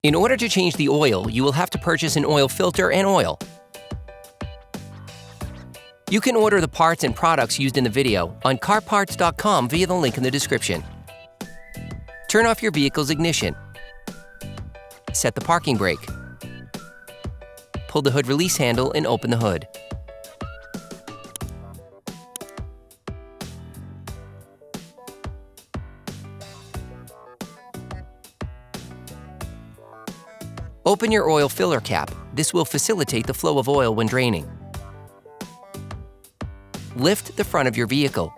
In order to change the oil, you will have to purchase an oil filter and oil. You can order the parts and products used in the video on CarParts.com via the link in the description. Turn off your vehicle's ignition. Set the parking brake. Pull the hood release handle and open the hood. Open your oil filler cap. This will facilitate the flow of oil when draining. Lift the front of your vehicle.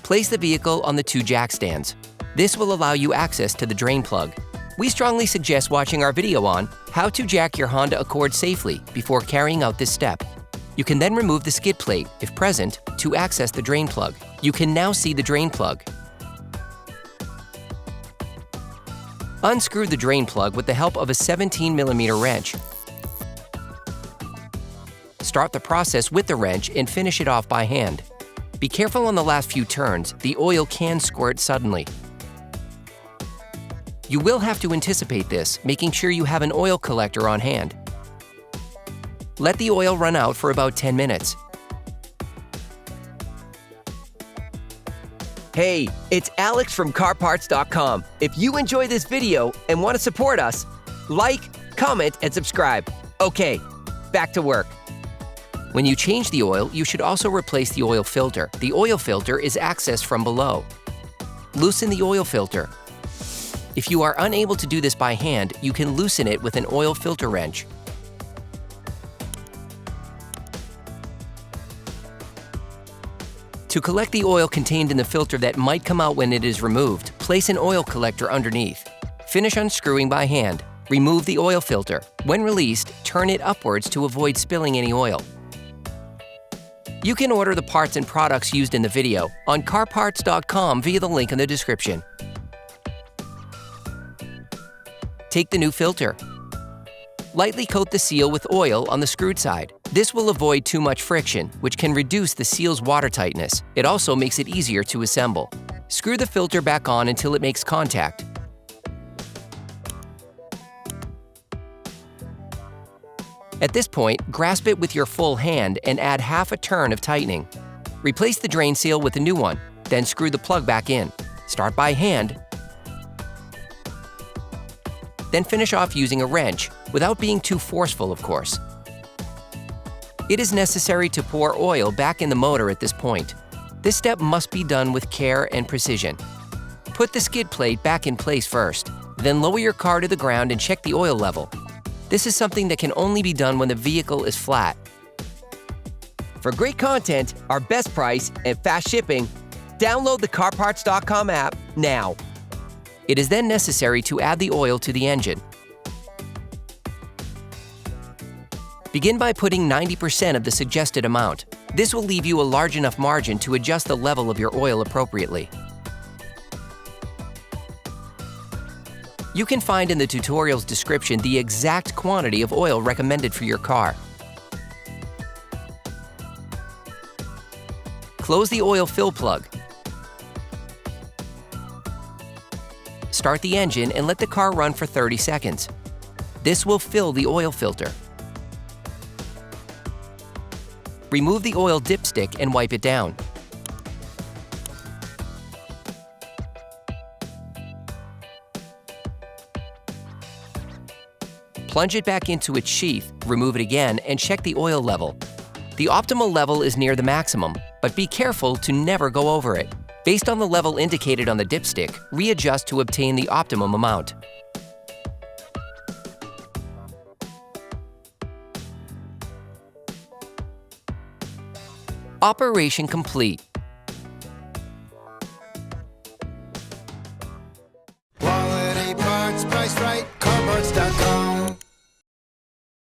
Place the vehicle on the 2 jack stands. This will allow you access to the drain plug. We strongly suggest watching our video on how to jack your Honda Accord safely before carrying out this step. You can then remove the skid plate, if present, to access the drain plug. You can now see the drain plug. Unscrew the drain plug with the help of a 17mm wrench. Start the process with the wrench and finish it off by hand. Be careful on the last few turns, the oil can squirt suddenly. You will have to anticipate this, making sure you have an oil collector on hand. Let the oil run out for about 10 minutes. Hey, it's Alex from CarParts.com. If you enjoy this video and want to support us, like, comment, and subscribe. Okay, back to work. When you change the oil, you should also replace the oil filter. The oil filter is accessed from below. Loosen the oil filter. If you are unable to do this by hand, you can loosen it with an oil filter wrench. To collect the oil contained in the filter that might come out when it is removed, place an oil collector underneath. Finish unscrewing by hand. Remove the oil filter. When released, turn it upwards to avoid spilling any oil. You can order the parts and products used in the video on CarParts.com via the link in the description. Take the new filter. Lightly coat the seal with oil on the screwed side. This will avoid too much friction, which can reduce the seal's water tightness. It also makes it easier to assemble. Screw the filter back on until it makes contact. At this point, grasp it with your full hand and add half a turn of tightening. Replace the drain seal with a new one, then screw the plug back in. Start by hand, then finish off using a wrench, without being too forceful, of course. It is necessary to pour oil back in the motor at this point. This step must be done with care and precision. Put the skid plate back in place first, then lower your car to the ground and check the oil level. This is something that can only be done when the vehicle is flat. For great content, our best price, and fast shipping, download the CarParts.com app now. It is then necessary to add the oil to the engine. Begin by putting 90% of the suggested amount. This will leave you a large enough margin to adjust the level of your oil appropriately. You can find in the tutorial's description the exact quantity of oil recommended for your car. Close the oil fill plug. Start the engine and let the car run for 30 seconds. This will fill the oil filter. Remove the oil dipstick and wipe it down. Plunge it back into its sheath, remove it again, and check the oil level. The optimal level is near the maximum, but be careful to never go over it. Based on the level indicated on the dipstick, readjust to obtain the optimum amount. Operation complete.